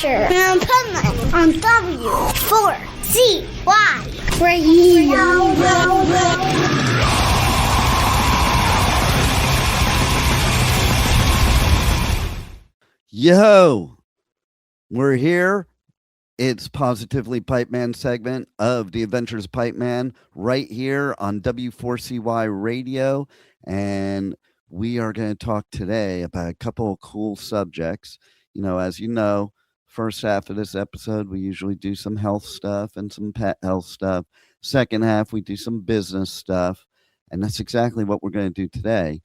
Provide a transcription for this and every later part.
Adventure of Pipeman on W4CY Radio. Yo, we're here. It's Positively Pipeman segment of the Adventures of Pipeman right here on W4CY Radio. And we are going to talk today about a couple of cool subjects. As you know, first half of this episode, we usually do some health stuff and some pet health stuff. Second half, we do some business stuff. And that's exactly what we're going to do today.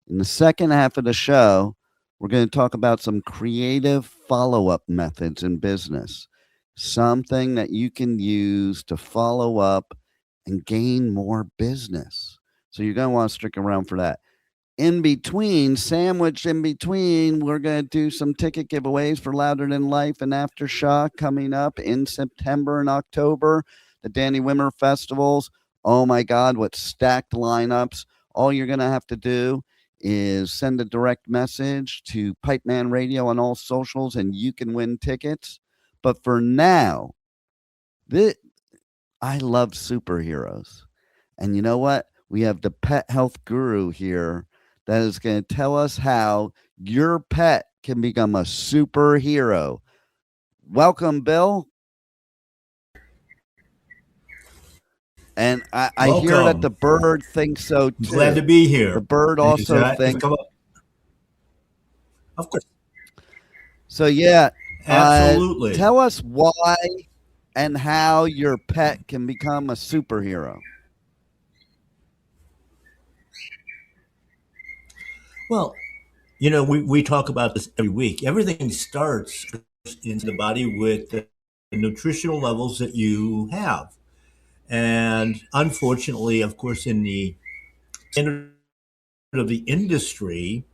In the second half of the show, we're going to talk about some creative follow-up methods in business, something that you can use to follow up and gain more business. So you're going to want to stick around for that. Sandwiched in between, we're going to do some ticket giveaways for Louder Than Life and Aftershock coming up in September and October. The Danny Wimmer festivals. Oh my God, what stacked lineups. All you're going to have to do is send a direct message to Pipeman Radio on all socials and you can win tickets. But for now, I love superheroes. And you know what? We have the pet health guru here that is going to tell us how your pet can become a superhero. Welcome, Bill. And I hear that the bird thinks so too. Glad to be here. The bird also thinks. Of course. So yeah, absolutely. Tell us why and how your pet can become a superhero. Well, we talk about this every week. Everything starts in the body with the nutritional levels that you have. And unfortunately, of course, in the standard of the industry,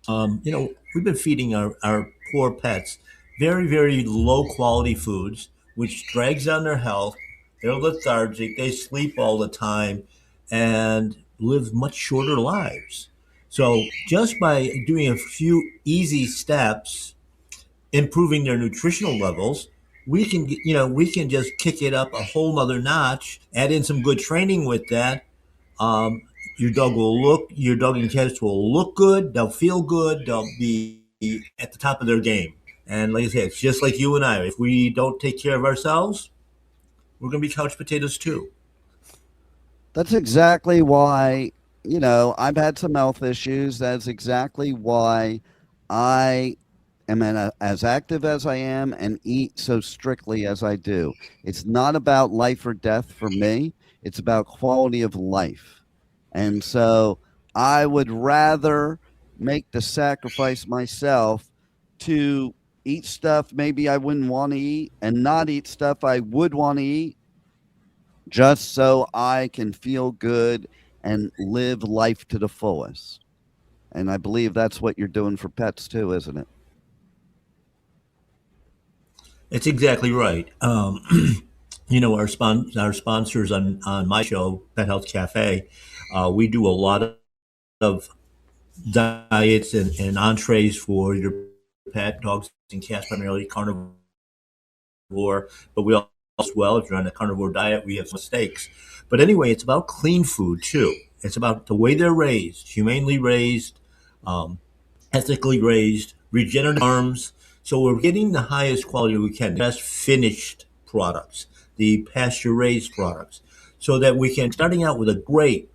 we've been feeding our poor pets very, very low quality foods, which drags down their health. They're lethargic, they sleep all the time, and live much shorter lives. So just by doing a few easy steps, improving their nutritional levels, we can just kick it up a whole nother notch, add in some good training with that. Your dog and cats will look good. They'll feel good. They'll be at the top of their game. And like I said, it's just like you and I. If we don't take care of ourselves, we're going to be couch potatoes too. That's exactly why, I've had some health issues. That's exactly why I am as active as I am and eat so strictly as I do. It's not about life or death for me. It's about quality of life. And so I would rather make the sacrifice myself to eat stuff maybe I wouldn't want to eat and not eat stuff I would want to eat just so I can feel good and live life to the fullest. And I believe that's what you're doing for pets too, isn't it? It's exactly right. Our sponsors on my show, Pet Health Cafe, we do a lot of diets and entrees for your pet, dogs and cats, primarily carnivore. But we also, if you're on a carnivore diet, we have some steaks. But anyway, it's about clean food too. It's about the way they're raised, humanely raised, ethically raised, regenerative farms. So we're getting the highest quality we can, the best finished products, the pasture-raised products, so that we can, starting out with a great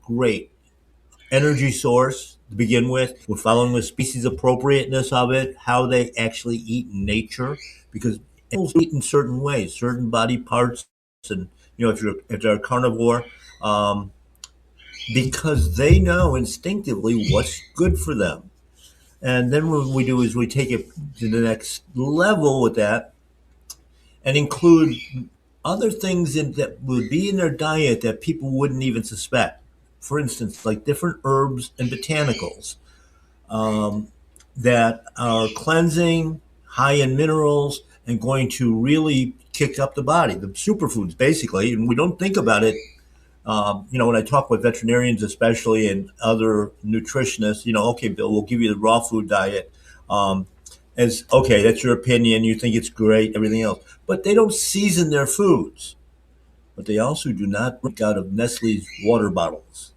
energy source to begin with. We're following the species appropriateness of it, how they actually eat in nature, because animals eat in certain ways, certain body parts, and if they're a carnivore, because they know instinctively what's good for them. And then what we do is we take it to the next level with that and include other things that would be in their diet that people wouldn't even suspect. For instance, like different herbs and botanicals that are cleansing, high in minerals, and going to really kick up the body, the superfoods, basically. And we don't think about it. When I talk with veterinarians, especially, and other nutritionists, okay, Bill, we'll give you the raw food diet. as okay, that's your opinion. You think it's great, everything else, but they don't season their foods. But they also do not drink out of Nestle's water bottles.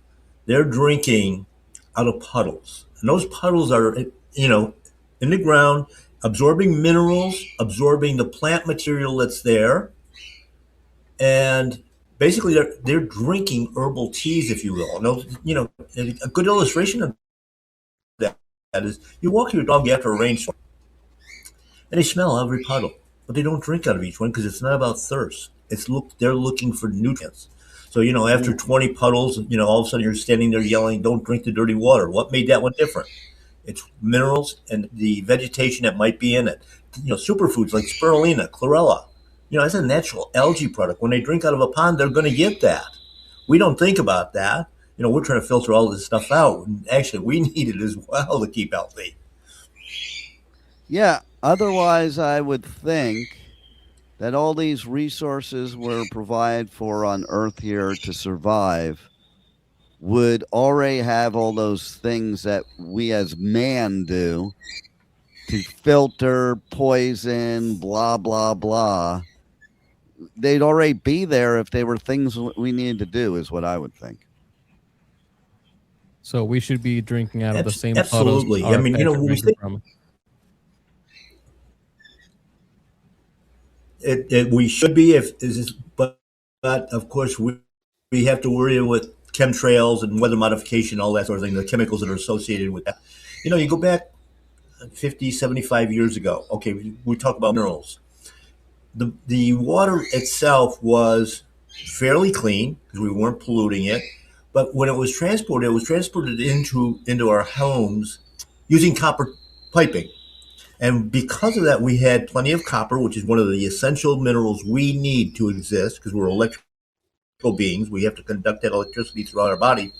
They're drinking out of puddles, and those puddles are, in the ground, absorbing minerals, absorbing the plant material that's there, and basically they're drinking herbal teas, if you will. No, a good illustration of that is you walk your dog after a rainstorm, and they smell every puddle, but they don't drink out of each one because it's not about thirst. They're looking for nutrients. So after 20 puddles, all of a sudden you're standing there yelling, "Don't drink the dirty water." What made that one different? It's minerals and the vegetation that might be in it. Superfoods like spirulina, chlorella. That's a natural algae product. When they drink out of a pond, they're going to get that. We don't think about that. We're trying to filter all this stuff out. And actually, we need it as well to keep healthy. Yeah. Otherwise, I would think that all these resources we're provided for on Earth here to survive would already have all those things that we as man do to filter, poison, blah, blah, blah. They'd already be there if they were things we needed to do, is what I would think. So we should be drinking out of the same absolutely. puddles. I mean, when we think we should be, but of course we have to worry with chemtrails and weather modification, all that sort of thing, the chemicals that are associated with that. You go back 50, 75 years ago. Okay, we talk about minerals. The water itself was fairly clean because we weren't polluting it. But when it was transported into our homes using copper piping. And because of that, we had plenty of copper, which is one of the essential minerals we need to exist because we're electrical beings. We have to conduct that electricity throughout our body.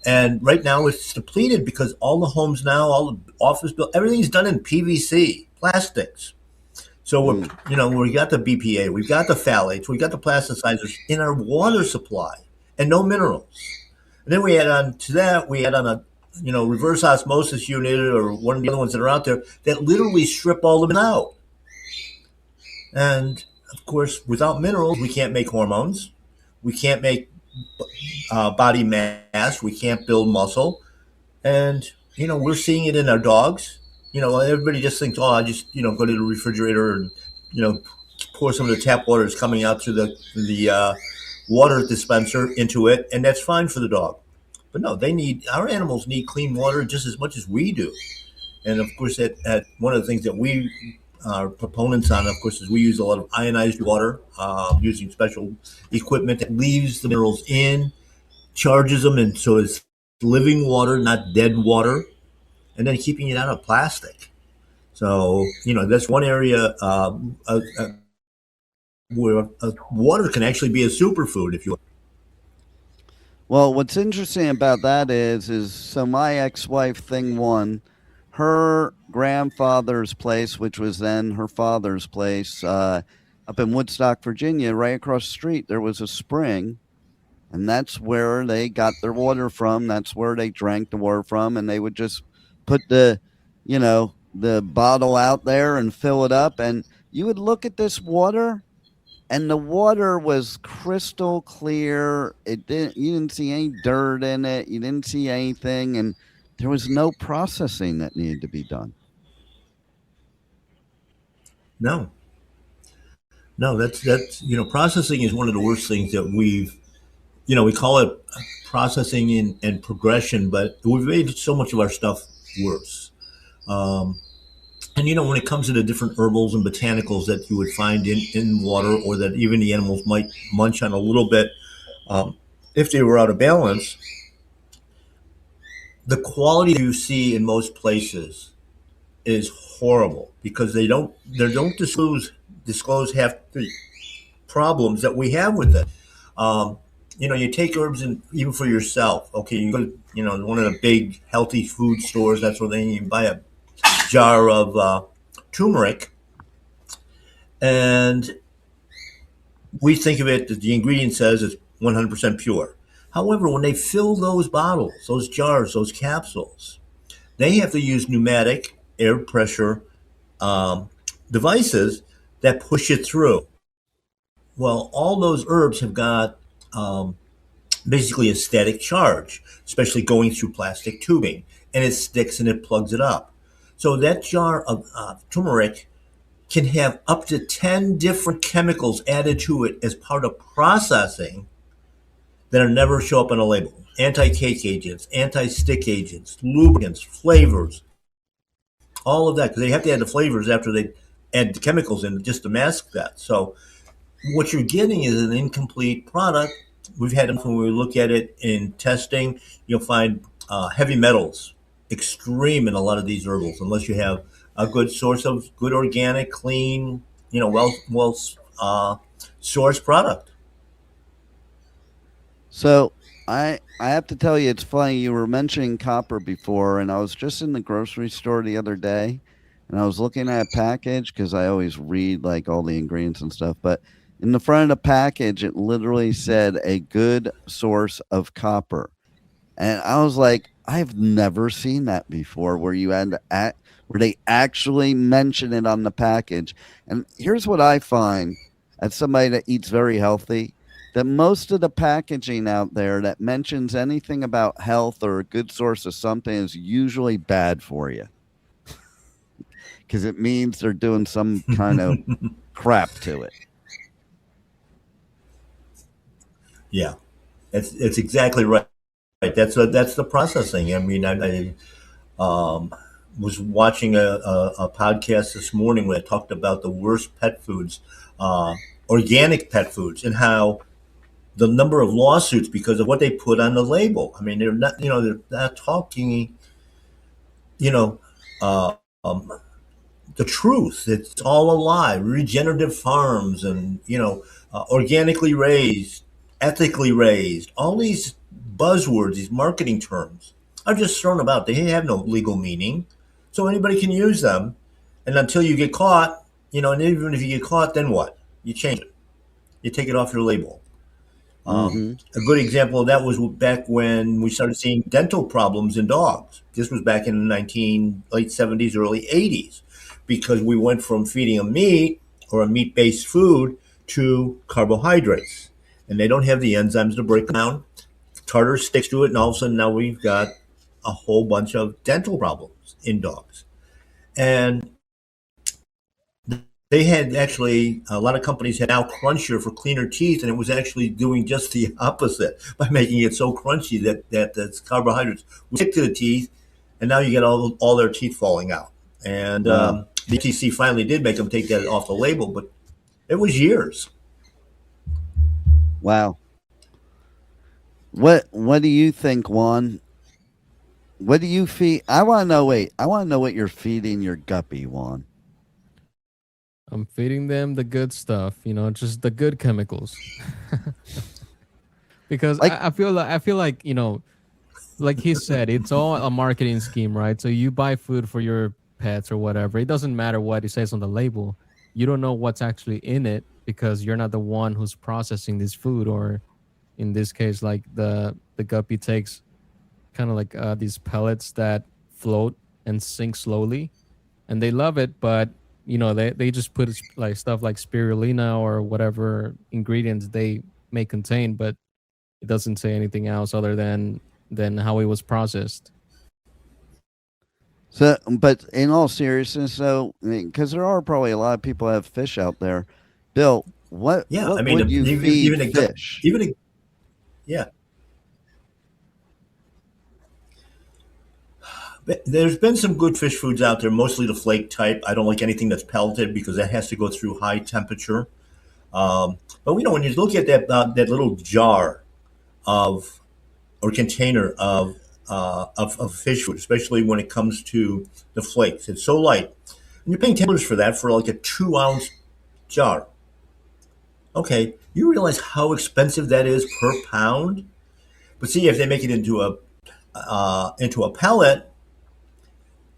And right now it's depleted because all the homes now, all the office buildings, everything's done in PVC, plastics. So we got the BPA, we've got the phthalates, we've got the plasticizers in our water supply and no minerals. And then we add on a reverse osmosis unit or one of the other ones that are out there that literally strip all of it out. And of course, without minerals, we can't make hormones. We can't make body mass. We can't build muscle. And, we're seeing it in our dogs. Everybody just thinks, oh, I just, go to the refrigerator and, pour some of the tap water that's coming out through the water dispenser into it. And that's fine for the dog. But no, our animals need clean water just as much as we do. And of course, at one of the things that we are proponents on, of course, is we use a lot of ionized water using special equipment that leaves the minerals in, charges them, and so it's living water, not dead water, and then keeping it out of plastic. So, that's one area where water can actually be a superfood, if you will. Well, what's interesting about that is so my ex-wife, thing one, her grandfather's place, which was then her father's place, up in Woodstock, Virginia, right across the street, there was a spring, and that's where they got their water from. That's where they drank the water from, and they would just put the bottle out there and fill it up, and you would look at this water, and the water was crystal clear. You didn't see any dirt in it. You didn't see anything, and there was no processing that needed to be done. No, that's processing is one of the worst things that we call it processing and progression, but we've made so much of our stuff worse. And when it comes to the different herbals and botanicals that you would find in water, or that even the animals might munch on a little bit, if they were out of balance, the quality you see in most places is horrible because they don't disclose half the problems that we have with it. You take herbs and even for yourself. Okay, you go to one of the big healthy food stores. That's where you buy a jar of turmeric, and we think of it, the ingredient says it's 100% pure. However, when they fill those bottles, those jars, those capsules, they have to use pneumatic air pressure um, devices that push it through. Well, all those herbs have got um, basically a static charge, especially going through plastic tubing, and it sticks and it plugs it up. So that jar of turmeric can have up to 10 different chemicals added to it as part of processing that are never show up on a label. Anti-cake agents, anti-stick agents, lubricants, flavors, all of that, because they have to add the flavors after they add the chemicals in just to mask that. So what you're getting is an incomplete product. We've had them when we look at it in testing. You'll find heavy metals extreme in a lot of these herbals, unless you have a good source of good organic, clean, well sourced product. So I have to tell you, it's funny. You were mentioning copper before, and I was just in the grocery store the other day, and I was looking at a package because I always read like all the ingredients and stuff. But in the front of the package, it literally said a good source of copper, and I was like, I've never seen that before, where you had to where they actually mention it on the package. And here's what I find as somebody that eats very healthy, that most of the packaging out there that mentions anything about health or a good source of something is usually bad for you because it means they're doing some kind of crap to it. Yeah, it's exactly right. That's the processing. I mean, I was watching a podcast this morning where I talked about the worst pet foods, organic pet foods, and how the number of lawsuits because of what they put on the label. I mean, they're not talking, you know, uh, um, the truth. It's all a lie. Regenerative farms and, organically raised, ethically raised, all these buzzwords, these marketing terms are just thrown about. They have no legal meaning. So anybody can use them. And until you get caught, and even if you get caught, then what? You change it. You take it off your label. Mm-hmm. A good example of that was back when we started seeing dental problems in dogs. This was back in the late 70s, early 80s, because we went from feeding a meat or a meat-based food to carbohydrates. And they don't have the enzymes to break them down. Tartar sticks to it, and all of a sudden now we've got a whole bunch of dental problems in dogs. And they had actually, a lot of companies had now Cruncher for cleaner teeth, and it was actually doing just the opposite by making it so crunchy that the carbohydrates would stick to the teeth, and now you get all their teeth falling out. And Wow. the FTC finally did make them take that off the label, but it was years. Wow. What do you think, Juan? What do you feed? I want to know. Wait, I want to know what you're feeding your guppy, Juan. I'm feeding them the good stuff, just the good chemicals. Because Like- I feel like, like he said, it's all a marketing scheme, right? So you buy food for your pets or whatever. It doesn't matter what it says on the label. You don't know what's actually in it because you're not the one who's processing this food. Or in this case, like the guppy takes kind of like these pellets that float and sink slowly, and they love it, but they just put like stuff like spirulina or whatever ingredients they may contain, but it doesn't say anything else other than how it was processed. So, but in all seriousness, though, because there are probably a lot of people that have fish out there. Bill, what would you feed fish? Yeah. There's been some good fish foods out there, mostly the flake type. I don't like anything that's pelleted because that has to go through high temperature. But when you look at that little jar of or container of fish food, especially when it comes to the flakes, it's so light, and you're paying $10 for that for like a 2-ounce jar. Okay, you realize how expensive that is per pound. But see, if they make it into a pellet,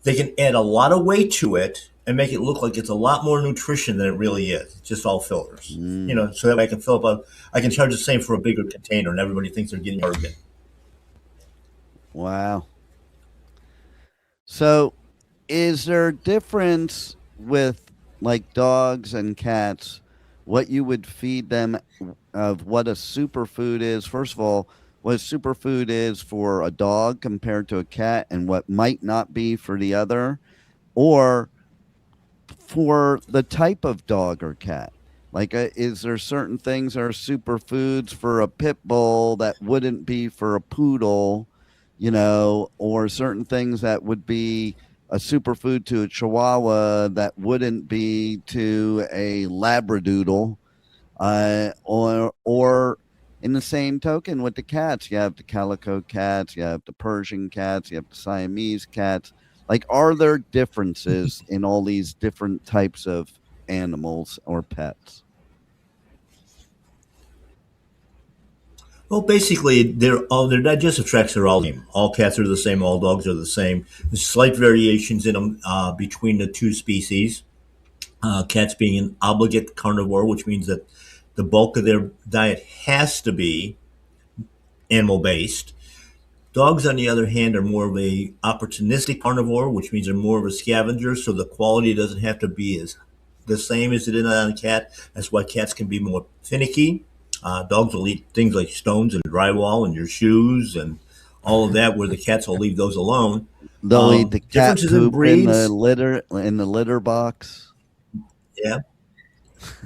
they can add a lot of weight to it and make it look like it's a lot more nutrition than it really is. It's just all fillers, so that way I can I can charge the same for a bigger container, and everybody thinks they're getting a bargain. Wow. So, is there a difference with like dogs and cats, what you would feed them of what a superfood is. First of all, what a superfood is for a dog compared to a cat and what might not be for the other, or for the type of dog or cat. Like, is there certain things that are superfoods for a pit bull that wouldn't be for a poodle, or certain things that would be a superfood to a chihuahua that wouldn't be to a labradoodle, or in the same token with the cats, you have the calico cats, you have the Persian cats, you have the Siamese cats. Like, are there differences in all these different types of animals or pets? Well, basically, their digestive tracts are all the same. All cats are the same. All dogs are the same. There's slight variations in them between the two species. Cats being an obligate carnivore, which means that the bulk of their diet has to be animal based. Dogs, on the other hand, are more of a opportunistic carnivore, which means they're more of a scavenger. So the quality doesn't have to be as the same as it is on a cat. That's why cats can be more finicky. Dogs will eat things like stones and drywall and your shoes and all of that, where the cats will leave those alone. They'll eat the cat Differences in poop in the breeds. litter box. Yeah.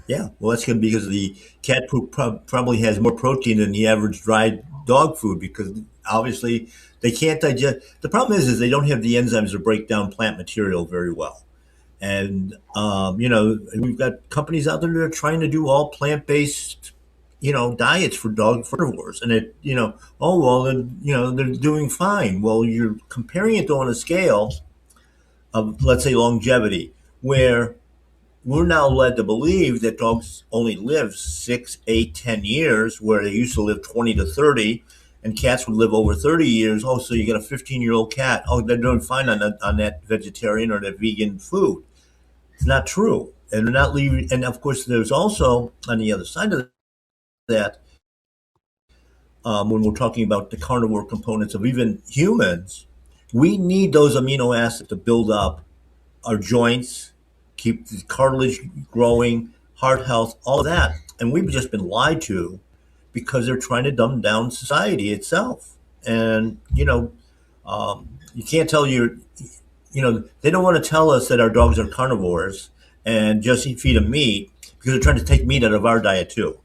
Yeah, well, that's good because the cat poop probably has more protein than the average dry dog food because obviously they can't digest. The problem is they don't have the enzymes to break down plant material very well. And, we've got companies out there that are trying to do all plant based, diets for dog carnivores. And oh, well, then, they're doing fine. Well, you're comparing it to on a scale of, let's say, longevity, where we're now led to believe that dogs only live 6, 8, 10 years, where they used to live 20 to 30, and cats would live over 30 years. Oh, so you got a 15-year-old cat. Oh, they're doing fine on that vegetarian or that vegan food. It's not true. And they're not leaving. And of course, there's also on the other side of that, when we're talking about the carnivore components of even humans, we need those amino acids to build up our joints, keep the cartilage growing, heart health, all of that. And we've just been lied to because they're trying to dumb down society itself. And, you can't tell they don't want to tell us that our dogs are carnivores and just feed them meat because they're trying to take meat out of our diet too.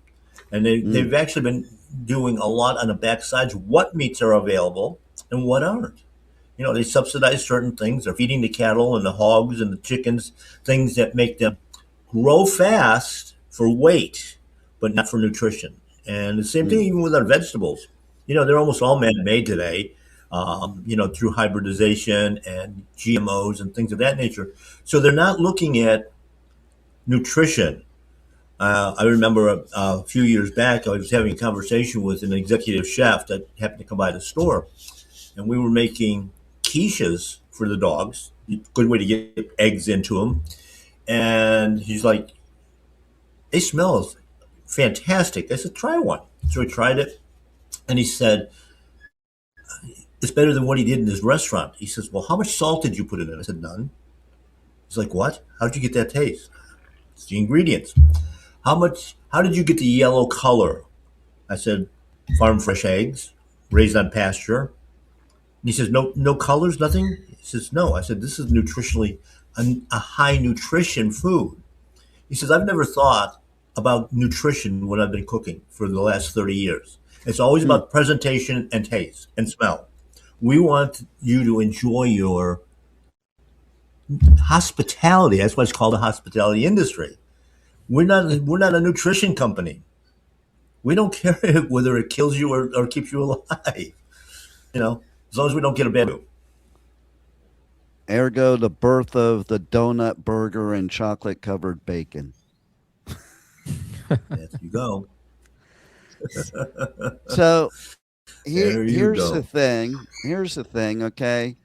And they've actually been doing a lot on the backsides, what meats are available and what aren't. They subsidize certain things. They're feeding the cattle and the hogs and the chickens things that make them grow fast for weight, but not for nutrition. And the same thing even with our vegetables. They're almost all man-made today, through hybridization and GMOs and things of that nature. So they're not looking at nutrition. I remember a few years back, I was having a conversation with an executive chef that happened to come by the store, and we were making quiches for the dogs. Good way to get eggs into them. And he's like, they smell fantastic. I said, try one. So he tried it. And he said, it's better than what he did in his restaurant. He says, well, how much salt did you put in it? I said, none. He's like, what? How did you get that taste? It's the ingredients. How did you get the yellow color? I said, farm fresh eggs, raised on pasture. And he says, no colors, nothing? He says, no. I said, this is nutritionally a high nutrition food. He says, I've never thought about nutrition when I've been cooking for the last 30 years. It's always about presentation and taste and smell. We want you to enjoy your hospitality. That's why it's called a hospitality industry. We're not a nutrition company. We don't care whether it kills you or keeps you alive. As long as we don't get a bad mood. Ergo, the birth of the donut burger and chocolate covered bacon. There you go. So Here's the thing. Here's the thing, okay?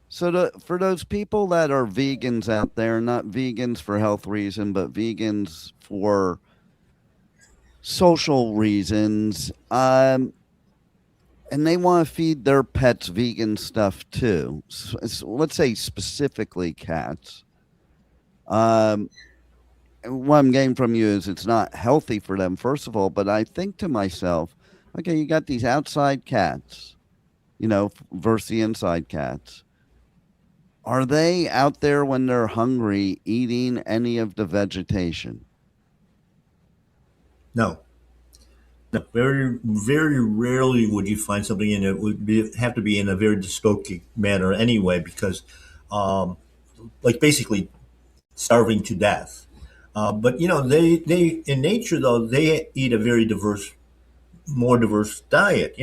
So for those people that are vegans out there, not vegans for health reason, but vegans for social reasons, and they want to feed their pets vegan stuff too. So let's say specifically cats. Um, what I'm getting from you is it's not healthy for them, first of all. But I think to myself, okay, you got these outside cats, versus the inside cats. Are they out there when they're hungry eating any of the vegetation? No, no. Very, very rarely would you find something in it. Have to be in a very dystopic manner anyway, because, um, like basically starving to death. But they in nature though they eat a very more diverse diet.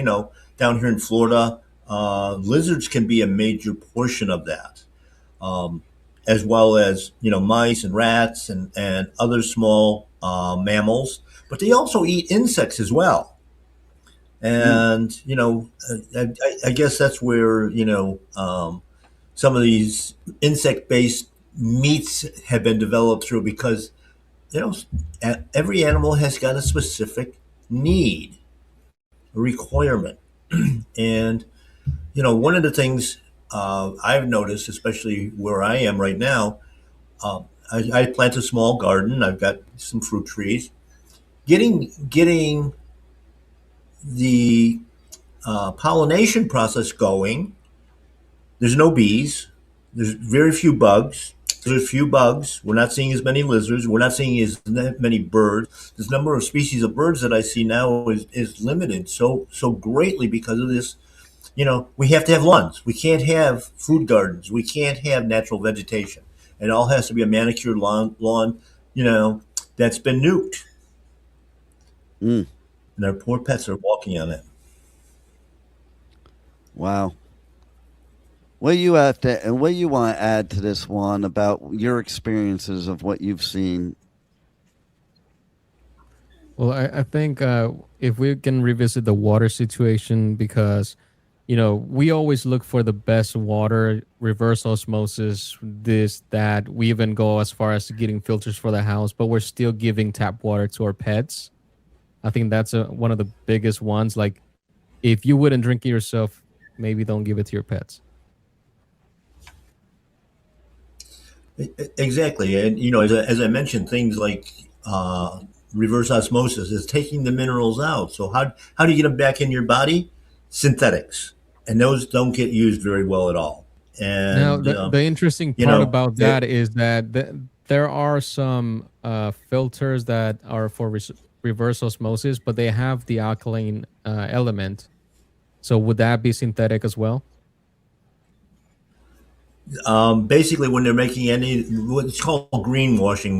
Down here in Florida, lizards can be a major portion of that, um, as well as mice and rats and other small mammals. But they also eat insects as well. Mm, And I guess that's where some of these insect-based meats have been developed through, because you know every animal has got a specific need, a requirement. And one of the things I've noticed, especially where I am right now, I plant a small garden. I've got some fruit trees. Getting the pollination process going. There's no bees. There's very few bugs. There's few bugs. We're not seeing as many lizards. We're not seeing as many birds. This number of species of birds that I see now is limited so greatly because of this. We have to have lawns. We can't have food gardens. We can't have natural vegetation. It all has to be a manicured lawn, that's been nuked, mm, and our poor pets are walking on it. wow. What you have to, and what you want to add to this one about your experiences of what you've seen? Well, I think if we can revisit the water situation, because we always look for the best water, reverse osmosis, this, that. We even go as far as getting filters for the house, but we're still giving tap water to our pets. I think that's one of the biggest ones. Like, if you wouldn't drink it yourself, maybe don't give it to your pets. Exactly, and as I mentioned, things like reverse osmosis is taking the minerals out. So how do you get them back in your body? Synthetics, and those don't get used very well at all. Now, And the interesting you part know, about it, that is that there are some filters that are for reverse osmosis, but they have the alkaline element. So would that be synthetic as well? basically when they're making what's called greenwashing,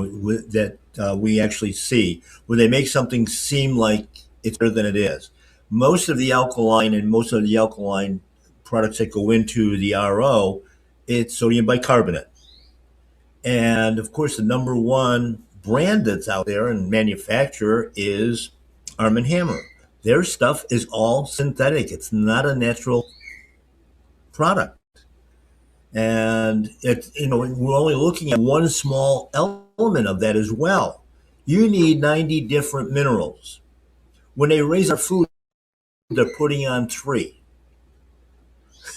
that we actually see, where they make something seem like it's better than it is. Most of the alkaline products that go into the RO, it's sodium bicarbonate. And of course, the number one brand that's out there and manufacturer is Arm& and Hammer. Their stuff is all synthetic. It's not a natural product. And we're only looking at one small element of that as well. You need 90 different minerals. When they raise our food, they're putting on three.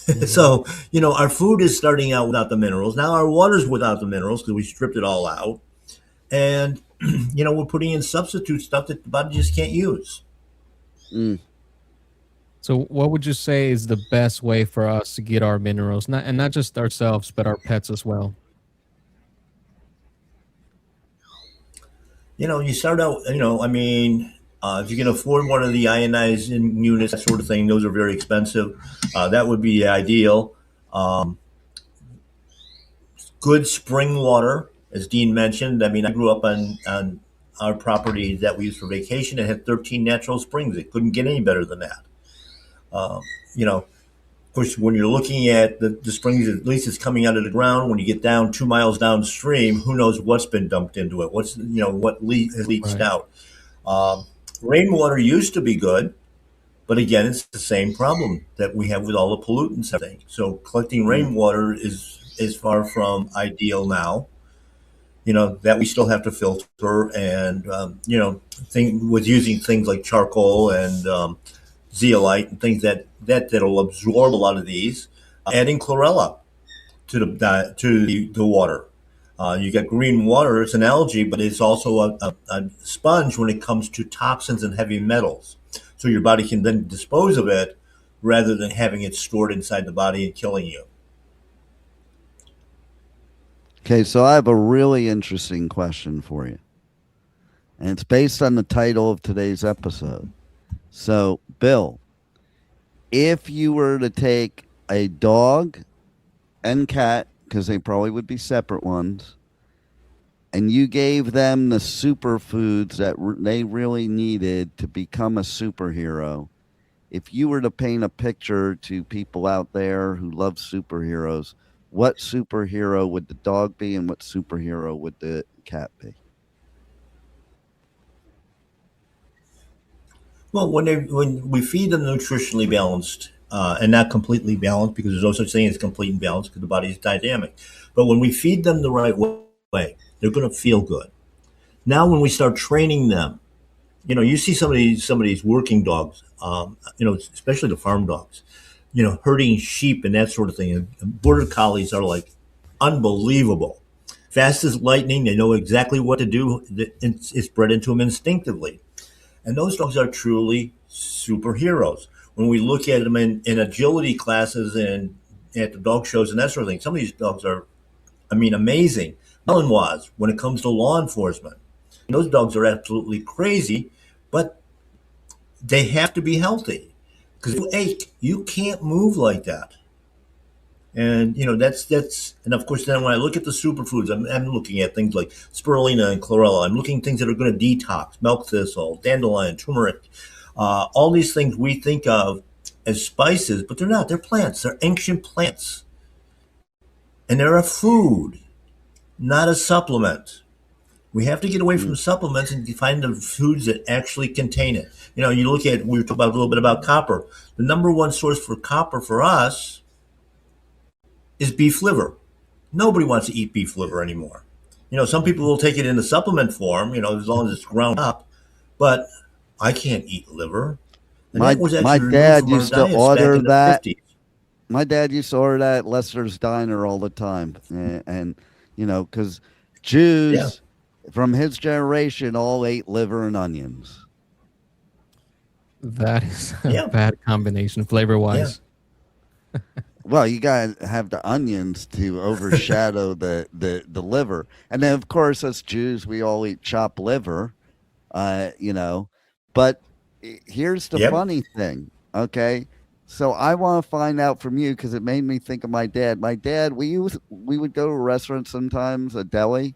Hmm. So, our food is starting out without the minerals. Now our water's without the minerals because we stripped it all out. And, we're putting in substitute stuff that the body just can't use. Mm. So what would you say is the best way for us to get our minerals, not just ourselves, but our pets as well? You start out, if you can afford one of the ionizing units, that sort of thing, those are very expensive. That would be ideal. Um, Good spring water, as Dean mentioned. I mean, I grew up on our property that we used for vacation. It had 13 natural springs. It couldn't get any better than that. Um, you know, of course, when you're looking at the springs, at least it's coming out of the ground. When you get down 2 miles downstream, who knows what's been dumped into it? Has leached Right. out. Um, Rainwater used to be good, but again, it's the same problem that we have with all the pollutants and everything. So collecting Mm. rainwater is far from ideal now. That we still have to filter, and thing with using things like charcoal and zeolite and things that'll absorb a lot of these. Adding chlorella to the water. You got green water, it's an algae, but it's also a sponge when it comes to toxins and heavy metals. So your body can then dispose of it rather than having it stored inside the body and killing you. Okay, so I have a really interesting question for you. And it's based on the title of today's episode. So, Bill, if you were to take a dog and cat, because they probably would be separate ones, and you gave them the superfoods that they really needed to become a superhero, if you were to paint a picture to people out there who love superheroes, what superhero would the dog be and what superhero would the cat be? Well, when we feed them nutritionally balanced and not completely balanced, because there's no such thing as complete and balanced because the body is dynamic. But when we feed them the right way, they're going to feel good. Now, when we start training them, you see some of these working dogs, especially the farm dogs, herding sheep and that sort of thing. And border collies are like unbelievable. Fast as lightning, they know exactly what to do. It's bred into them instinctively. And those dogs are truly superheroes. When we look at them in agility classes and at the dog shows and that sort of thing, some of these dogs are, amazing. Malinois, when it comes to law enforcement, those dogs are absolutely crazy, but they have to be healthy. Because if you ache, you can't move like that. And that's and of course then when I look at the superfoods, I'm looking at things like spirulina and chlorella. I'm looking at things that are going to detox: milk thistle, dandelion, turmeric. All these things we think of as spices, but they're not. They're plants. They're ancient plants, and they're a food, not a supplement. We have to get away from supplements and find the foods that actually contain it. You look at, we were talking about a little bit about copper. The number one source for copper for us is beef liver. Nobody wants to eat beef liver anymore. Some people will take it in the supplement form, as long as it's ground up, but I can't eat liver. And My that was my actually removed dad from our used to diets back order in the that. 50s. My dad used to order that at Lester's Diner all the time, and because Jews Yeah. from his generation all ate liver and onions. That is a Yeah. bad combination flavor wise. Well, you gotta have the onions to overshadow the liver, and then of course us Jews we all eat chopped liver, But here's the Yep. funny thing, okay? So I want to find out from you because it made me think of my dad. My dad, we would go to a restaurant sometimes, a deli,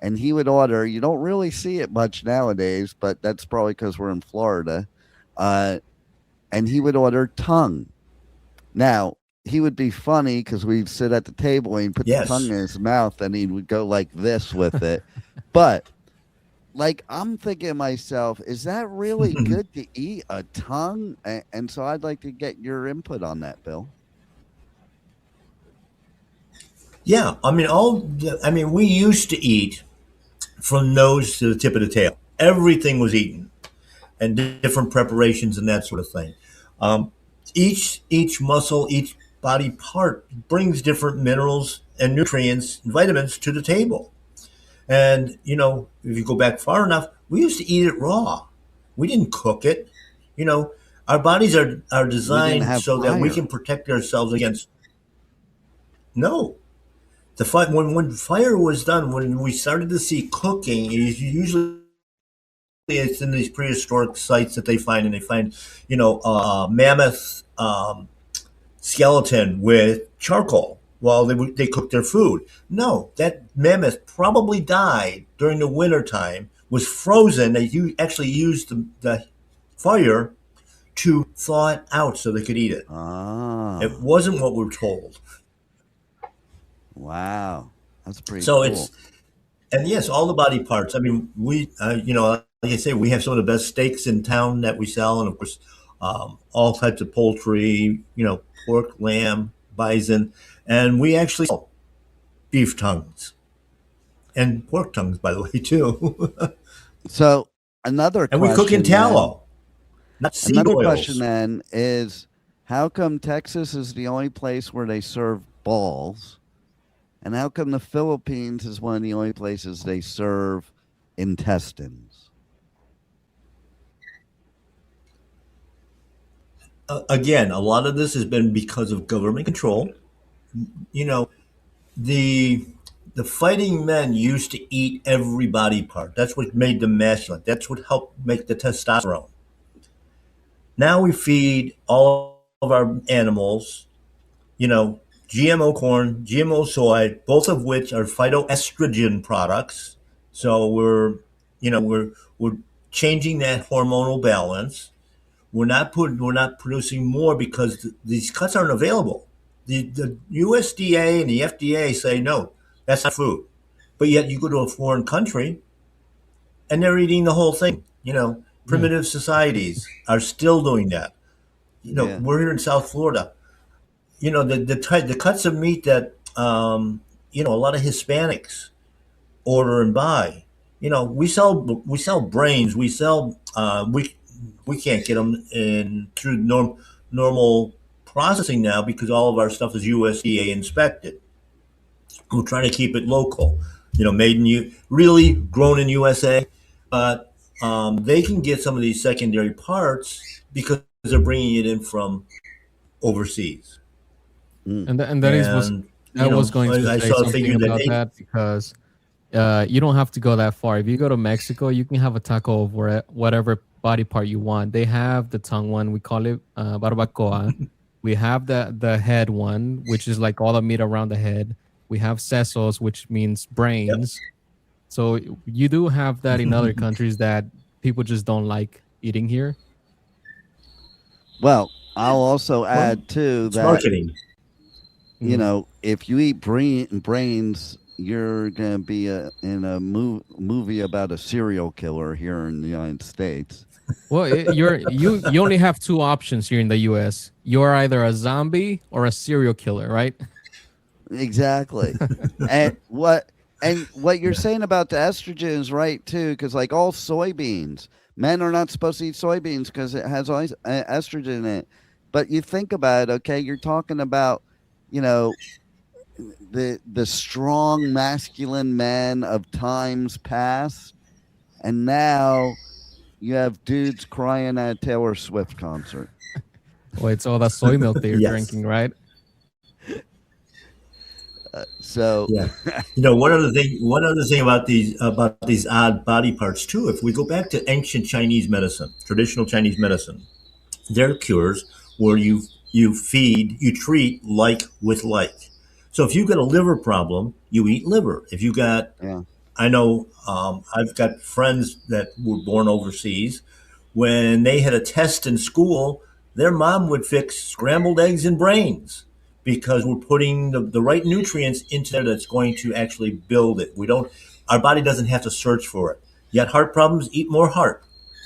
and he would order. You don't really see it much nowadays, but that's probably because we're in Florida. And he would order tongue. Now he would be funny because we'd sit at the table and he'd put the Yes. tongue in his mouth and he would go like this with it. But like I'm thinking to myself, is that really good to eat a tongue? And so I'd like to get your input on that, Bill. Yeah, we used to eat from nose to the tip of the tail. Everything was eaten, and different preparations and that sort of thing. Each muscle, each body part brings different minerals and nutrients, and vitamins to the table. And if you go back far enough, we used to eat it raw. We didn't cook it. Our bodies are designed have so that we fire. can protect ourselves against. No, the fire when fire was done, when we started to see cooking, usually it's in these prehistoric sites that they find, and they find mammoth skeleton with charcoal while they cook their food. No, that mammoth probably died during the winter time, was frozen. They actually used the fire to thaw it out so they could eat it. Ah, It wasn't what we're told. wow. That's pretty So cool. and yes, all the body parts. I mean, we, like I say, we have some of the best steaks in town that we sell, and of course, all types of poultry, pork, lamb, bison, and we actually sell beef tongues and pork tongues, by the way, too. So another And we cook in question then, tallow, not seed another question oils. then is how come Texas is the only place where they serve balls And how come the Philippines is one of the only places they serve intestines? Again, a lot of this has been because of government control. You know, the the fighting men used to eat every body part. That's what made them masculine. That's what helped make the testosterone. Now we feed all of our animals, you know, GMO corn, GMO soy, both of which are phytoestrogen products. So we're changing that hormonal balance. We're not producing more because these cuts aren't available. The USDA and the FDA say no, that's not food. But yet you go to a foreign country and they're eating the whole thing. Yeah. Primitive societies are still doing that. Yeah. We're here in South Florida. The cuts of meat that a lot of Hispanics order and buy. We sell brains. We can't get them in through normal processing now because all of our stuff is USDA inspected. We're trying to keep it local. Made in really grown in USA, but they can get some of these secondary parts because they're bringing it in from overseas. Mm. And that is was And I was going to I say saw a something figure that about that because you don't have to go that far. If you go to Mexico, you can have a taco of whatever body part you want. They have the tongue one. We call it barbacoa. We have the head one, which is like all the meat around the head. We have sesos, which means Yep. brains. So you do have that in other countries that people just don't like eating here. Well, I'll also Well, add too it's that marketing. Mm. if you eat brains, you're gonna be in a movie about a serial killer here in the United States. Well, you only have two options here in the U.S. You're either a zombie or a serial killer, right? Exactly. And what you're saying about the estrogen is right too, because like all soybeans, men are not supposed to eat soybeans because it has always estrogen in it. But you think about it, okay, you're talking about, you know, the strong masculine men of times past, and now you have dudes crying at a Taylor Swift concert. Well, it's all the soy milk that you're Yes. drinking, right? So Yeah. One other thing about these odd body parts too. If we go back to ancient Chinese medicine, traditional Chinese medicine, their cures where you treat like with like. So if you got a liver problem, you eat liver. If you got yeah. I know I've got friends that were born overseas. When they had a test in school, their mom would fix scrambled eggs and brains because we're putting the right nutrients into there that's going to actually build it. Our body doesn't have to search for it. Yet heart problems, eat more heart.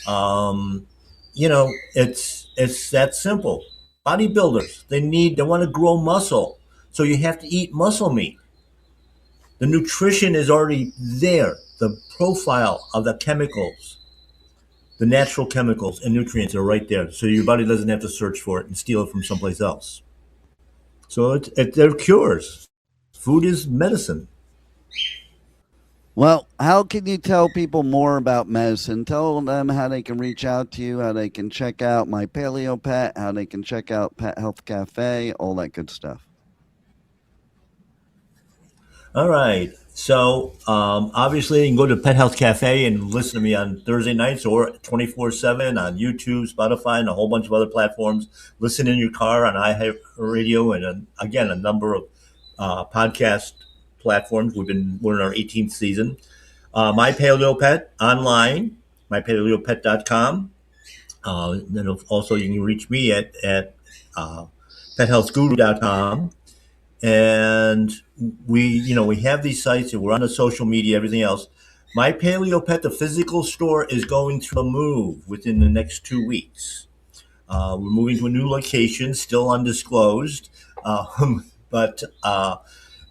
Um, it's that simple. Bodybuilders, they want to grow muscle. So you have to eat muscle meat. The nutrition is already there. The profile of the chemicals, the natural chemicals and nutrients are right there. So your body doesn't have to search for it and steal it from someplace else. So they're cures. Food is medicine. Well, how can you tell people more about medicine? Tell them how they can reach out to you, how they can check out My Paleo Pet, how they can check out Pet Health Cafe, all that good stuff. All right. So obviously, you can go to Pet Health Cafe and listen to me on Thursday nights or 24/7 on YouTube, Spotify, and a whole bunch of other platforms. Listen in your car on iHeartRadio and again a number of podcast platforms. We're in our 18th season. My Paleo Pet online, mypaleopet.com. Then also you can reach me at pethealthguru.com. And we have these sites and we're on the social media, everything else. My Paleo Pet, the physical store, is going through a move within the next 2 weeks. We're moving to a new location, still undisclosed, but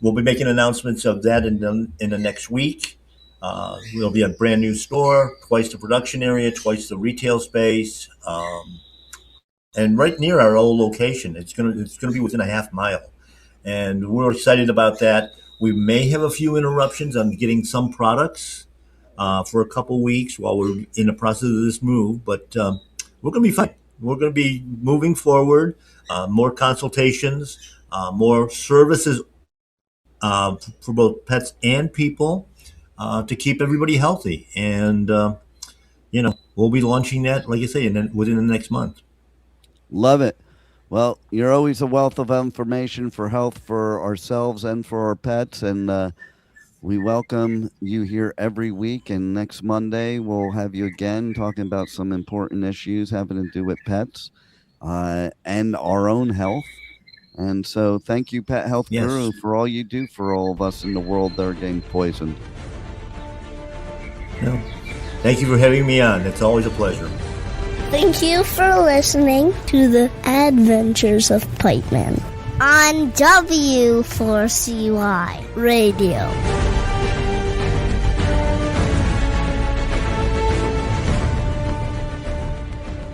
we'll be making announcements of that in the next week. We'll be a brand new store, twice the production area, twice the retail space, and right near our old location. It's gonna be within a half mile, and we're excited about that. We may have a few interruptions on getting some products for a couple weeks while we're in the process of this move, but we're going to be fine. We're going to be moving forward, more consultations, more services for both pets and people to keep everybody healthy. And, we'll be launching that, like I say, within the next month. Love it. Well, you're always a wealth of information for health for ourselves and for our pets. And we welcome you here every week. And next Monday, we'll have you again talking about some important issues having to do with pets and our own health. And so thank you, Pet Health Yes. Guru, for all you do for all of us in the world that are getting poisoned. No. Thank you for having me on. It's always a pleasure. Thank you for listening to the Adventures of Pipeman on W4CY Radio.